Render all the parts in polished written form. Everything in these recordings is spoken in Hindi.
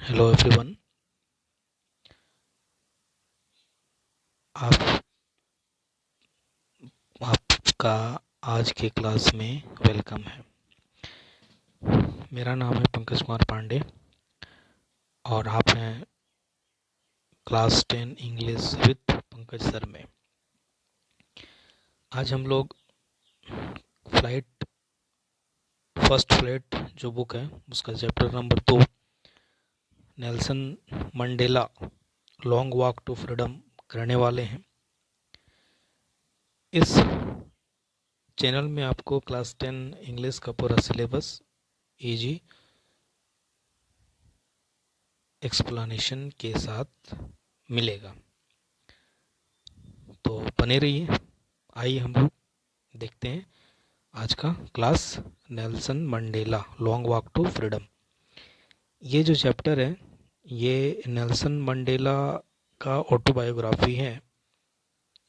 Hello everyone. आप आपका आज के क्लास में वेलकम है। मेरा नाम है पंकज कुमार पांडे और आप हैं class 10 English with Pankaj sir में। आज हम लोग फर्स्ट फ्लाइट जो बुक है उसका chapter number 2 Nelson Mandela long walk to freedom करने वाले हैं। इस चैनल में आपको क्लास 10 इंग्लिश का पूरा सिलेबस इजी एक्सप्लेनेशन के साथ मिलेगा, तो बने रहिए। आइए हम लोग देखते हैं आज का class Nelson Mandela long walk to freedom. ये जो चैप्टर है ये नेल्सन मंडेला का ऑटोबायोग्राफी है,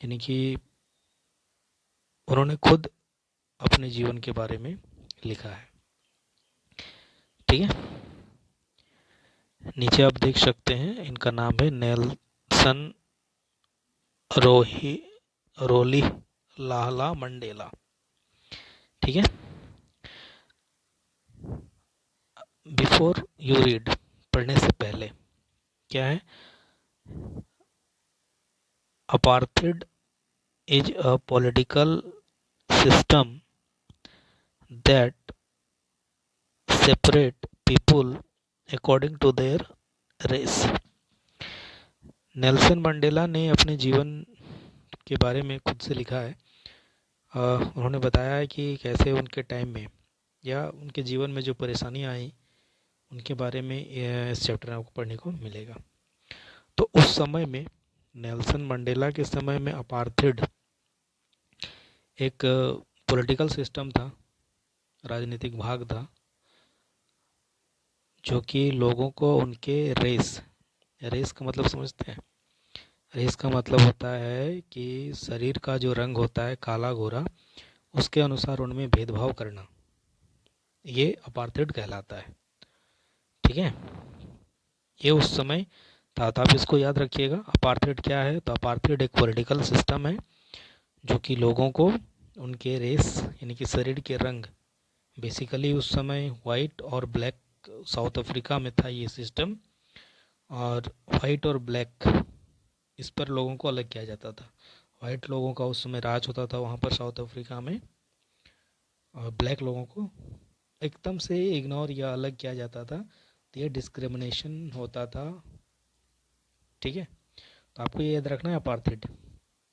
यानी कि उन्होंने खुद अपने जीवन के बारे में लिखा है। ठीक है, नीचे आप देख सकते हैं इनका नाम है नेल्सन रोली लाहला मंडेला। ठीक है, बिफोर यू रीड, पढ़ने से पहले क्या है, apartheid is a political system that separate people according to their race. Nelson Mandela ने अपने जीवन के बारे में खुद से लिखा है। उन्होंने बताया है कि कैसे उनके टाइम में या उनके जीवन में जो परेशानियां आई उनके बारे में इस चैप्टर में आपको पढ़ने को मिलेगा। तो उस समय में नेल्सन मंडेला के समय में अपार्थाइड एक पॉलिटिकल सिस्टम था, राजनीतिक भाग था, जो कि लोगों को उनके रेस का मतलब समझते हैं। रेस का मतलब होता है कि शरीर का जो रंग होता है काला गोरा, उसके अनुसार उनमें भेदभाव करना, ये अपार्थाइड कहलाता है। ठीक है, ये उस समय था, तो आप इसको याद रखिएगा। अपार्थाइड क्या है, तो अपार्थाइड एक पॉलिटिकल सिस्टम है जो कि लोगों को उनके रेस यानी कि शरीर के रंग, बेसिकली उस समय वाइट और ब्लैक, साउथ अफ्रीका में था ये सिस्टम, और वाइट और ब्लैक इस पर लोगों को अलग किया जाता था। वाइट लोगों का उस समय राज होता था वहाँ पर साउथ अफ्रीका में, और ब्लैक लोगों को एकदम से इग्नोर या अलग किया जाता था, तो ये डिस्क्रिमिनेशन होता था। ठीक है, तो आपको ये याद रखना है अपार्थाइड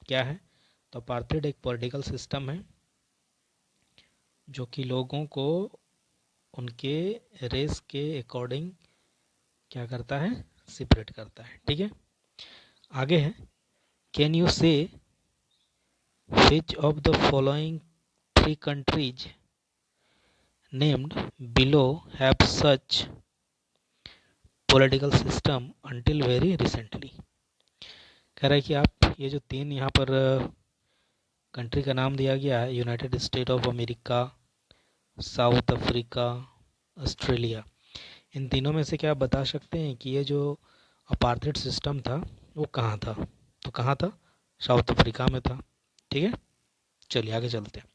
क्या है। तो अपार्थाइड एक पॉलिटिकल सिस्टम है जो कि लोगों को उनके रेस के अकॉर्डिंग क्या करता है, सेपरेट करता है। ठीक है, आगे है, कैन यू से which of the following three countries named below have such political system until very recently। कह रहा है कि आप ये जो तीन यहाँ पर कंट्री का नाम दिया गया है, United State of America, South Africa, Australia, इन तीनों में से क्या आप बता सकते हैं कि ये जो अपार्थाइड सिस्टम था वो कहाँ था। तो कहाँ था, साउथ अफ्रीका में था। ठीक है, चलिए आगे चलते हैं।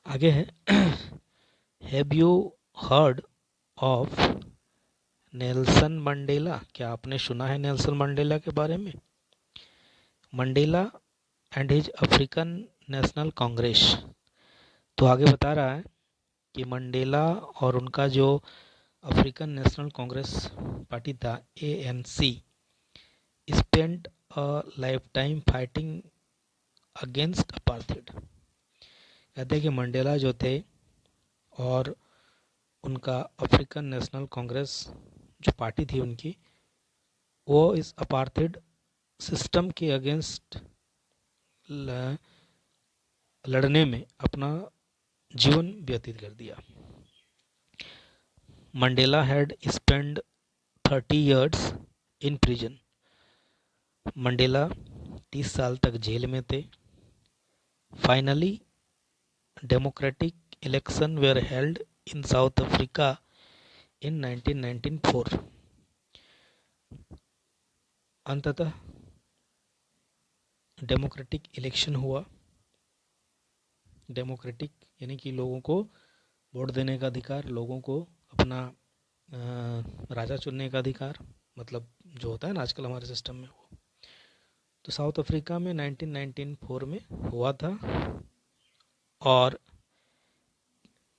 आगे है, have you heard of Nelson Mandela, क्या आपने सुना है नेल्सन मंडेला के बारे में। Mandela and his African National Congress, तो आगे बता रहा है कि मंडेला और उनका जो अफ्रीकन नेशनल कांग्रेस पार्टी था, ANC, spent a life time fighting against apartheid. कहते हैं कि मंडेला जो थे और उनका अफ्रीकन नेशनल कांग्रेस जो पार्टी थी उनकी, वो इस अपार्थाइड सिस्टम के अगेंस्ट लड़ने में अपना जीवन व्यतीत कर दिया। Mandela had spend 30 years in prison. Mandela 30 साल तक जेल में थे। Finally democratic election were held in South Africa in 1994 अंततः डेमोक्रेटिक इलेक्शन हुआ। डेमोक्रेटिक यानी कि लोगों को वोट देने का अधिकार, लोगों को अपना राजा चुनने का अधिकार, मतलब जो होता है ना आजकल हमारे सिस्टम में वो। तो साउथ अफ्रीका में 1994 में हुआ था और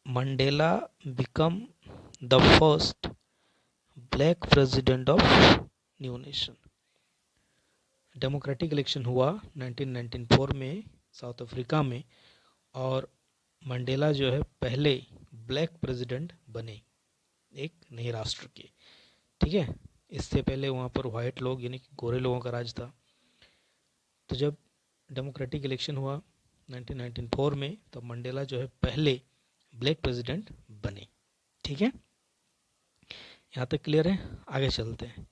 Mandela become the first black president of new nation. Democratic election हुआ 1994 में साउथ अफ्रीका में और मंडेला जो है पहले ब्लैक प्रेसिडेंट बने एक नए राष्ट्र के। ठीक है, इससे पहले वहाँ पर वाइट लोग यानी कि गोरे लोगों का राज था। तो जब डेमोक्रेटिक इलेक्शन हुआ 1994 में तो मंडेला जो है पहले ब्लैक प्रेसिडेंट बने। ठीक है, यहाँ तक क्लियर है। आगे चलते हैं।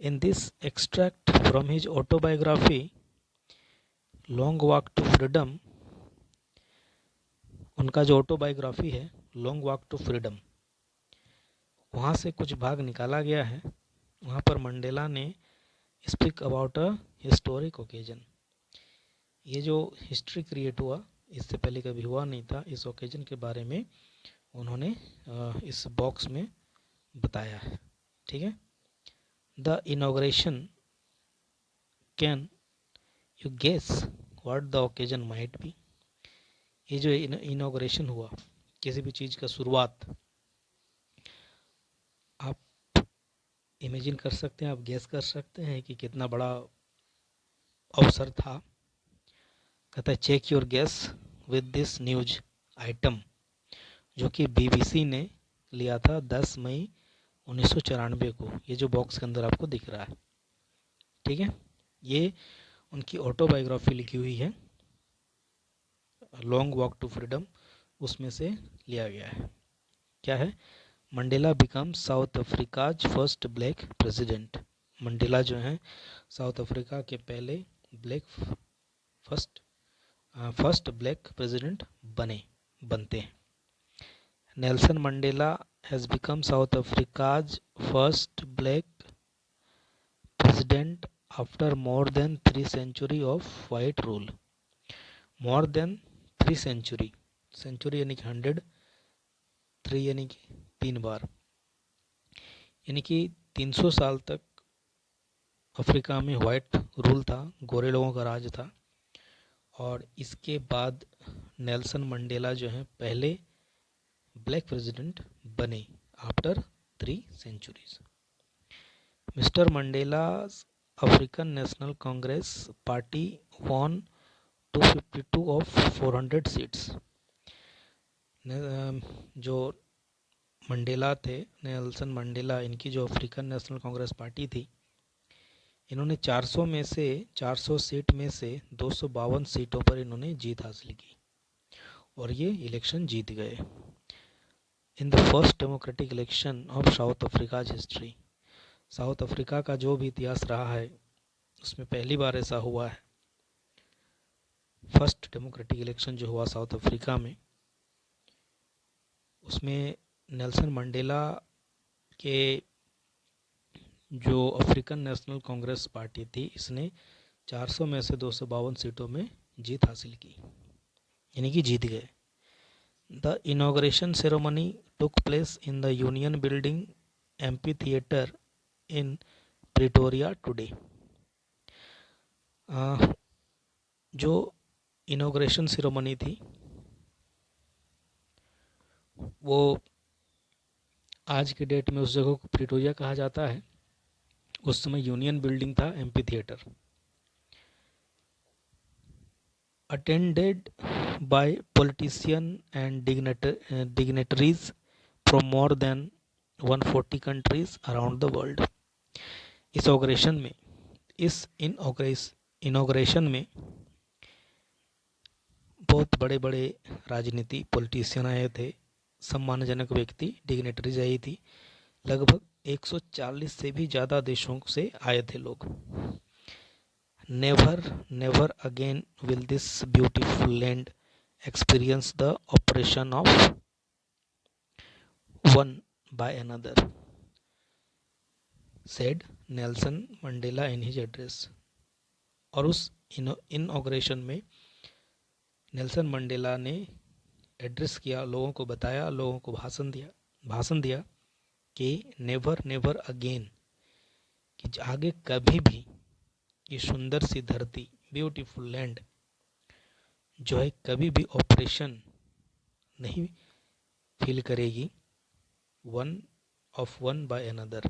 In this extract from his autobiography long walk to freedom, उनका जो ऑटोबायोग्राफी है लॉन्ग वॉक टू फ्रीडम, वहाँ से कुछ भाग निकाला गया है। वहाँ पर मंडेला ने speak about a historic occasion. ये जो हिस्ट्री क्रिएट हुआ इससे पहले कभी हुआ नहीं था, इस ओकेजन के बारे में उन्होंने इस बॉक्स में बताया है। ठीक है, the inauguration, can you guess what the occasion might be. ये जो इनॉग्रेशन हुआ किसी भी चीज़ का शुरुआत, आप इमेजिन कर सकते हैं, आप गेस कर सकते हैं कि कितना बड़ा अवसर था। कहता है check your guess with this news item, जो कि बीबीसी ने लिया था 10 मई 1994 को। ये जो बॉक्स के अंदर आपको दिख रहा है, ठीक है, ये उनकी ऑटोबायोग्राफी लिखी हुई है, लॉन्ग वॉक टू फ्रीडम, उसमें से लिया गया है। क्या है? Mandela become South Africa's first black president. Mandela जो हैं साउथ अफ्रीका के पहले फर्स्ट ब्लैक प्रेसिडेंट बनते हैं। Nelson Mandela has become South Africa's first black president after more than 3 century of white rule. More than 3 century, century यानी कि 100, 3 यानी कि 3 बार, यानी कि 300 साल तक अफ्रीका में वाइट रूल था, गोरे लोगों का राज था। और इसके बाद नेल्सन मंडेला जो हैं पहले ब्लैक प्रेसिडेंट बने after 3 centuries. Mister Mandela's African National Congress party won 252 of 400 seats. जो मंडेला थे, नेल्सन मंडेला, इनकी जो अफ्रीकन नेशनल कांग्रेस पार्टी थी, इन्होंने 400 सीट में से 252 सीटों पर इन्होंने जीत हासिल की और ये इलेक्शन जीत गए। In the first democratic election of south Africa's history, south Africa का जो भी इतिहास रहा है उसमें पहली बार ऐसा हुआ है। फर्स्ट डेमोक्रेटिक इलेक्शन जो हुआ साउथ अफ्रीका में, उसमें नेल्सन मंडेला के जो अफ्रीकन नेशनल कांग्रेस पार्टी थी, इसने 400 में से 252 सीटों में जीत हासिल की, यानी कि जीत गए। The inauguration ceremony took place in the union building amphi theatre in Pretoria today. जो इनॉग्रेशन सेरेमनी थी वो आज के डेट में उस जगह को प्रिटोरिया कहा जाता है, उस समय यूनियन बिल्डिंग था amphi theatre. Attended by politician and dignitaries from more than 140 countries around the world. इस इनॉग्रेशन में बहुत बड़े बड़े राजनीति पॉलिटिशियन आए थे, सम्मानजनक व्यक्ति, डिग्नेटरीज आई थी। लगभग 140 से भी ज़्यादा देशों से आए थे लोग। Never again will this beautiful land experience the operation of by another, said Nelson Mandela in his address. और उस इनॉग्रेशन में नेल्सन मंडेला ने एड्रेस किया, लोगों को बताया, लोगों को भाषण दिया कि नेवर नेवर अगेन, कि आगे कभी भी ये सुंदर सी धरती, ब्यूटीफुल लैंड जो है, कभी भी ऑपरेशन नहीं फील करेगी वन बाय अनदर,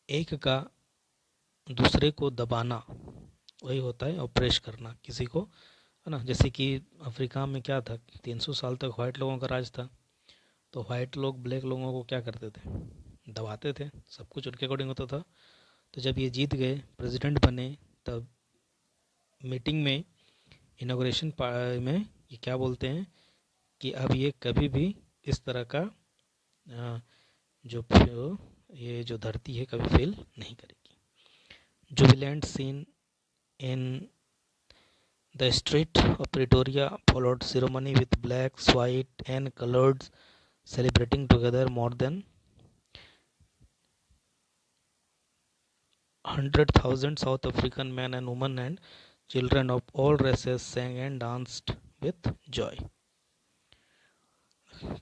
एक का दूसरे को दबाना, वही होता है ऑपरेश करना किसी को, है ना। जैसे कि अफ्रीका में क्या था, 300 साल तक वाइट लोगों का राज था, तो वाइट लोग ब्लैक लोगों को क्या करते थे, दबाते थे, सब कुछ उनके अकॉर्डिंग होता था। तो जब ये जीत गए, प्रेसिडेंट बने, तब मीटिंग में, इनॉग्रेशन में ये क्या बोलते हैं कि अब ये कभी भी इस तरह का ये जो धरती है कभी फेल नहीं करेगी। Jubilant scene in the street of Pretoria followed ceremony with blacks, white and coloureds celebrating together. More than 100,000 South African men and women and children of all races sang and danced with joy.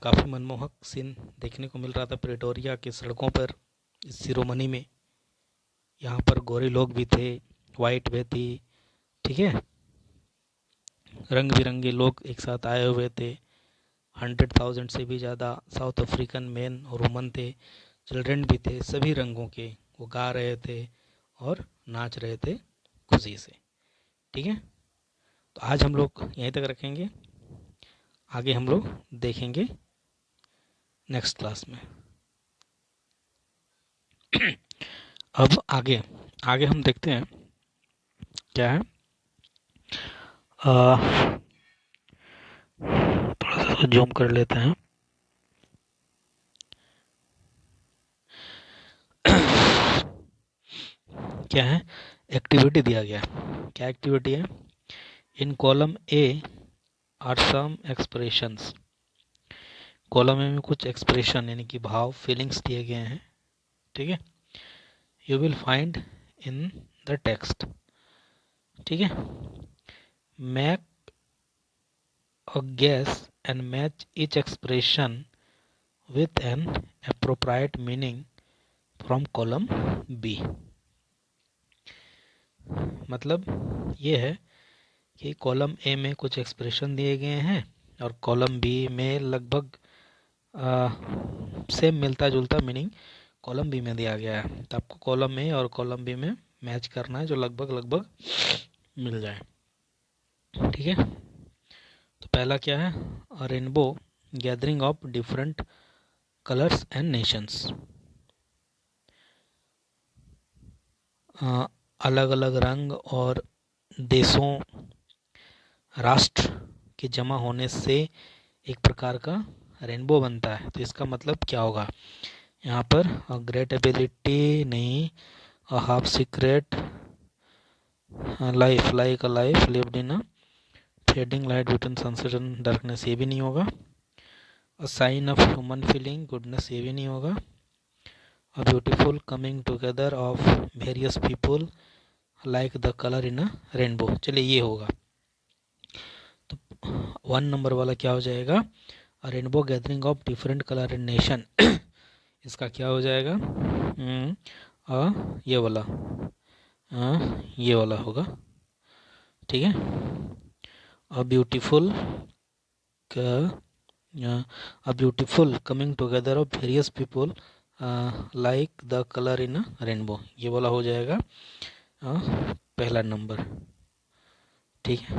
काफ़ी मनमोहक सीन देखने को मिल रहा था प्रेटोरिया की सड़कों पर इस सिरोमनी में। यहाँ पर गोरे लोग भी थे, वाइट भी थी, ठीक है, रंग बिरंगे लोग एक साथ आए हुए थे। 100,000 से भी ज़्यादा साउथ अफ्रीकन मैन और वुमन थे, चिल्ड्रन भी थे, सभी रंगों के वो गा रहे थे और नाच रहे थे खुशी से, ठीक है। तो आज हम लोग यहीं तक रखेंगे, आगे हम लोग देखेंगे नेक्स्ट क्लास में। अब आगे हम देखते हैं क्या है, थोड़ा सा जूम कर लेते हैं। क्या है, एक्टिविटी दिया गया, क्या एक्टिविटी है, in column A are some expressions, column A में कुछ एक्सप्रेशन यानी कि भाव, फीलिंग्स दिए गए हैं, ठीक है, you will find in the text, ठीक है। Make a guess and match each expression with an appropriate meaning from column B. मतलब ये है कि कॉलम ए में कुछ एक्सप्रेशन दिए गए हैं और कॉलम बी में लगभग सेम मिलता जुलता मीनिंग कॉलम बी में दिया गया है। तो आपको कॉलम ए और कॉलम बी में मैच करना है जो लगभग मिल जाए, ठीक है। तो पहला क्या है, अ rainbow gathering of different colours and Nations, अलग अलग रंग और देशों, राष्ट्र के जमा होने से एक प्रकार का रेनबो बनता है। तो इसका मतलब क्या होगा, यहाँ पर ग्रेट एबिलिटी नहीं, a half secret life, like a life lived in a fading light between sunset and darkness, ये भी नहीं होगा। A sign of human feeling goodness, ये भी नहीं होगा। A beautiful coming together of various people like the colour in a rainbow, चलिए ये होगा। तो 1 नंबर वाला क्या हो जाएगा, rainbow gathering of different colour and nation, इसका क्या हो जाएगा, ये वाला होगा, ठीक है। अ beautiful coming together of various people like the colour in a rainbow, ये वाला हो जाएगा पहला नंबर, ठीक है।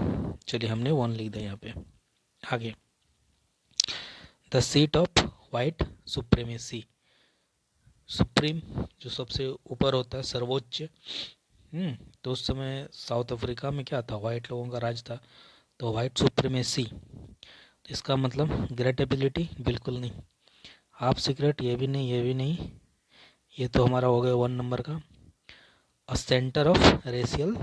चलिए हमने 1 लिख दिया यहाँ पे। आगे, the seat of white supremacy, supreme जो सबसे ऊपर होता है, सर्वोच्च। तो उस समय साउथ अफ्रीका में क्या था, वाइट लोगों का राज था, तो वाइट सुप्रीमेसी, तो इसका मतलब ग्रेट एबिलिटी बिल्कुल नहीं, हाफ सीक्रेट ये भी नहीं, ये भी नहीं, ये तो हमारा हो गया 1 नंबर का। अ सेंटर ऑफ रेशियल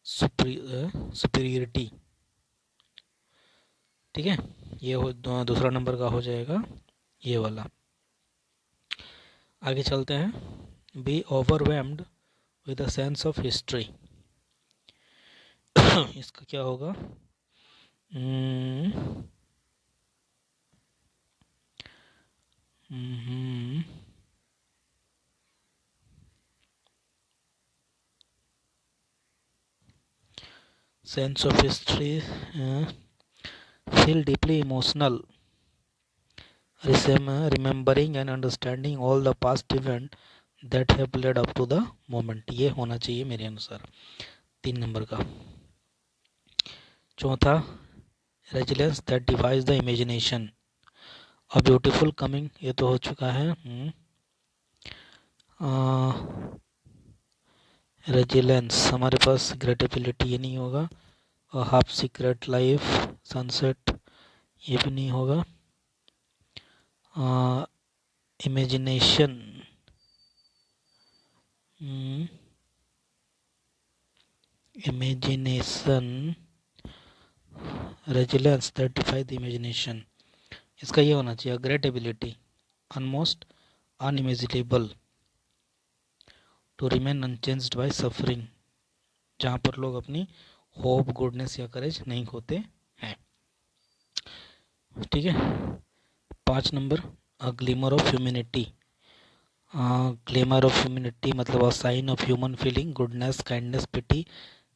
सुपीरियरिटी, ठीक है, ये दूसरा नंबर का हो जाएगा ये वाला। आगे चलते हैं। Be overwhelmed with a sense of history. इसका क्या होगा? Sense of history, feel deeply emotional, remembering and understanding all the past events that have led up to the moment। ये होना चाहिए मेरे अनुसार 3 नंबर का। चौथा, resilience that defies the imagination. A beautiful coming, ये तो हो चुका है। रेजिलेंस हमारे पास ग्रेटेबिलिटी, ये नहीं होगा। हाफ सीक्रेट लाइफ, सनसेट, ये भी नहीं होगा। Imagination, imagination, resilience that defy the imagination, इसका ये होना चाहिए। Great ability, almost unimaginable, to remain unchanged by suffering, जहाँ पर लोग अपनी होप, गुडनेस या करेज नहीं खोते हैं। ठीक है। 5 number, a glimmer of humanity. Glimmer of humanity मतलब a sign of human feeling, goodness, kindness, pity,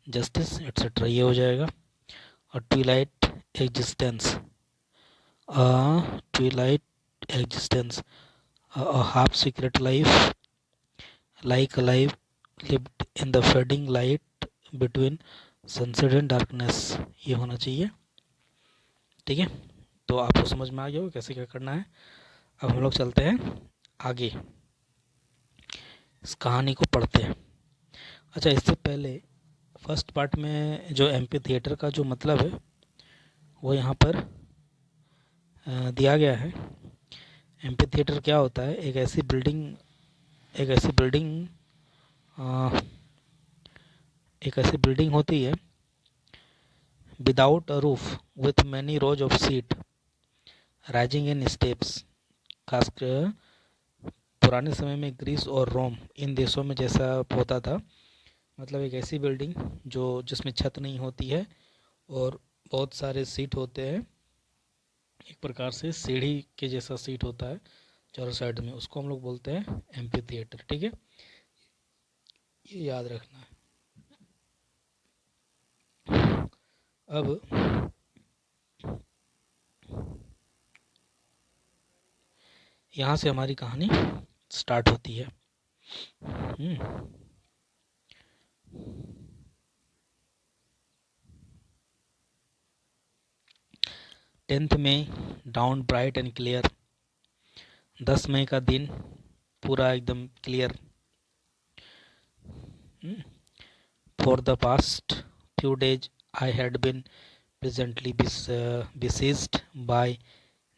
justice etcetera, ये हो जाएगा। और twilight existence, twilight existence, half secret life, like a life lived in the fading light between sunset and darkness, ये होना चाहिए। ठीक है, तो आपको समझ में आ गया हो कैसे क्या करना है। अब हम लोग चलते हैं आगे, इस कहानी को पढ़ते हैं। अच्छा, इससे पहले फर्स्ट पार्ट में जो एम्पी थिएटर का जो मतलब है वो यहाँ पर दिया गया है। एम्पी थिएटर क्या होता है? एक ऐसी बिल्डिंग होती है without a roof with many rose of seat rising in steps. खासकर पुराने समय में ग्रीस और रोम, इन देशों में जैसा होता था, मतलब एक ऐसी बिल्डिंग जिसमें छत नहीं होती है और बहुत सारे सीट होते हैं, एक प्रकार से सीढ़ी के जैसा सीट होता है चारों साइड में, उसको हम लोग बोलते हैं एम्पी थिएटर। ठीक है, ये याद रखना है। अब यहाँ से हमारी कहानी स्टार्ट होती है। 10th May, dawn bright and clear. 10 मई का दिन पूरा एकदम clear. For the past few days I had been presently besieged by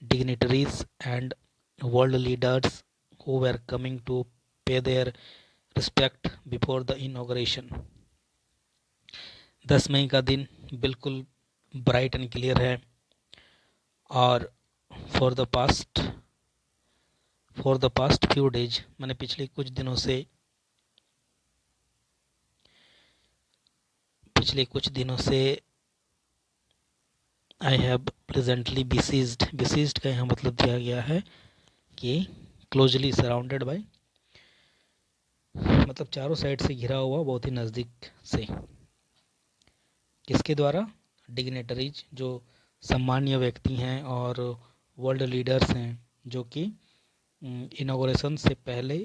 dignitaries and world leaders who were coming to pay their respect before the inauguration। 10 मई का दिन बिल्कुल ब्राइट एंड क्लियर है और for the past few days मैंने पिछले कुछ दिनों से आई हैव प्लेजेंटली besieged का यहाँ मतलब दिया गया है कि क्लोजली सराउंडेड बाय, मतलब चारों साइड से घिरा हुआ, बहुत ही नज़दीक से। किसके द्वारा? डिग्नेटरीज, जो सम्मान्य व्यक्ति हैं, और वर्ल्ड लीडर्स हैं, जो कि इनॉग्रेशन से पहले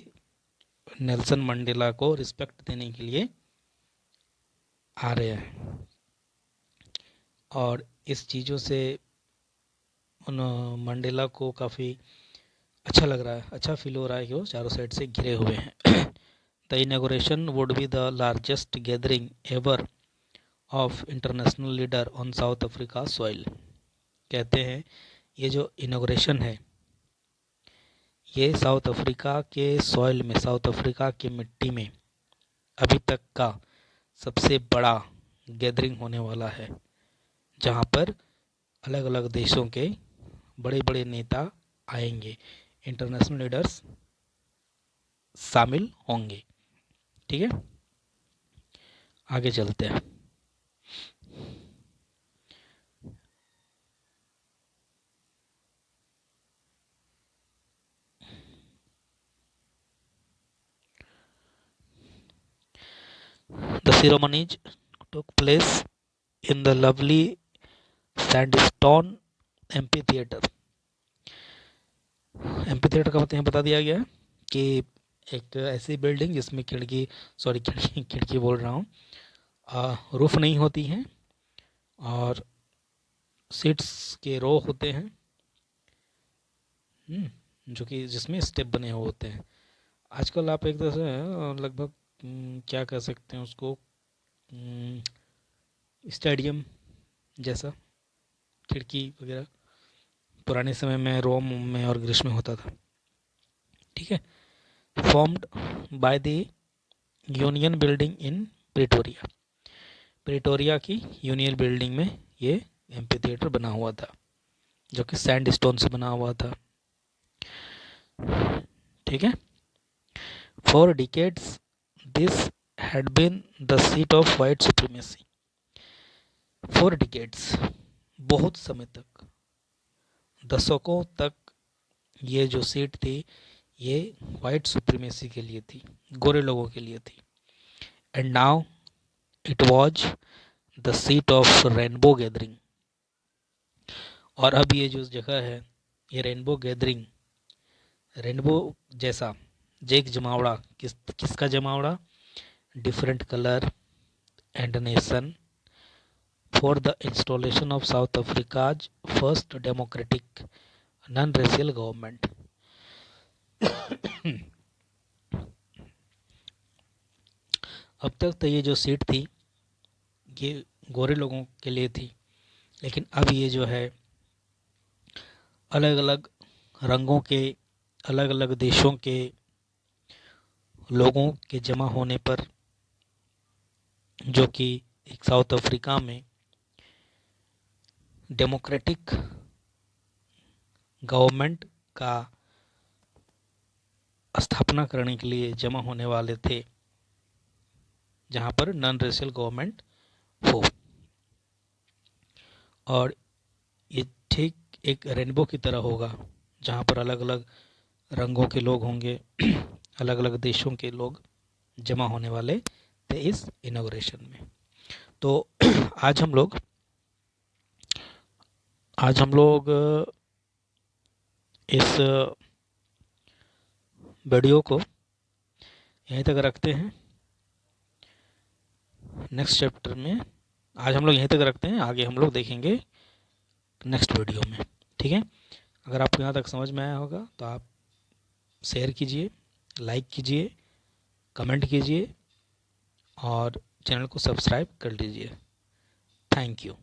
नेल्सन मंडेला को रिस्पेक्ट देने के लिए आ रहे हैं। और इस चीज़ों से उन मंडेला को काफ़ी अच्छा लग रहा है, अच्छा फील हो रहा है कि वो चारों साइड से घिरे हुए हैं। The inauguration would be the largest gathering ever of international leader on south Africa soil. कहते हैं ये जो इनॉग्रेशन है ये साउथ अफ्रीका के सॉइल में, साउथ अफ्रीका की मिट्टी में अभी तक का सबसे बड़ा गैदरिंग होने वाला है, जहाँ पर अलग अलग देशों के बड़े बड़े नेता आएंगे, इंटरनेशनल लीडर्स शामिल होंगे। ठीक है, आगे चलते हैं। The ceremonies took place in the lovely sandstone amphitheater। एम्पीथिएटर का मतलब यहाँ बता दिया गया है कि एक ऐसी बिल्डिंग जिसमें खिड़की बोल रहा हूँ, रूफ नहीं होती हैं और सीट्स के रो होते हैं, जो कि जिसमें स्टेप बने हुए होते हैं। आजकल आप एक तरह से लगभग क्या कह सकते हैं उसको, स्टेडियम जैसा खिड़की वगैरह पुराने समय में रोम में और ग्रीस में होता था। ठीक है, formed by the union building in Pretoria. Pretoria की यूनियन बिल्डिंग में ये एम्पीथिएटर बना हुआ था, जो कि सैंड स्टोन से बना हुआ था। ठीक है, for decades this had been the seat of white supremacy. For decades, बहुत समय तक, दशकों तक ये जो सीट थी ये वाइट सुप्रीमेसी के लिए थी, गोरे लोगों के लिए थी। And now it was the seat of rainbow gathering. और अब ये जो जगह है ये रेनबो गैदरिंग, रेनबो जैसा जेक जमावड़ा, किसका जमावड़ा, different colour and nation, for the installation of south Africa's first democratic non racial government. अब तक तो ये जो सीट थी ये गोरे लोगों के लिए थी, लेकिन अब ये जो है अलग अलग रंगों के, अलग अलग देशों के लोगों के जमा होने पर, जो कि एक साउथ अफ्रीका में डेमोक्रेटिक गवर्नमेंट का स्थापना करने के लिए जमा होने वाले थे, जहां पर नॉन रेशियल गवर्नमेंट हो। और ये ठीक एक रेनबो की तरह होगा, जहां पर अलग अलग रंगों के लोग होंगे, अलग अलग देशों के लोग जमा होने वाले थे इस इनॉग्रेशन में। तो आज हम लोग इस वीडियो को यहीं तक रखते हैं। नेक्स्ट चैप्टर में आज हम लोग यहीं तक रखते हैं, आगे हम लोग देखेंगे नेक्स्ट वीडियो में। ठीक है, अगर आपको यहाँ तक समझ में आया होगा तो आप शेयर कीजिए, लाइक कीजिए, कमेंट कीजिए और चैनल को सब्सक्राइब कर लीजिए। Thank you.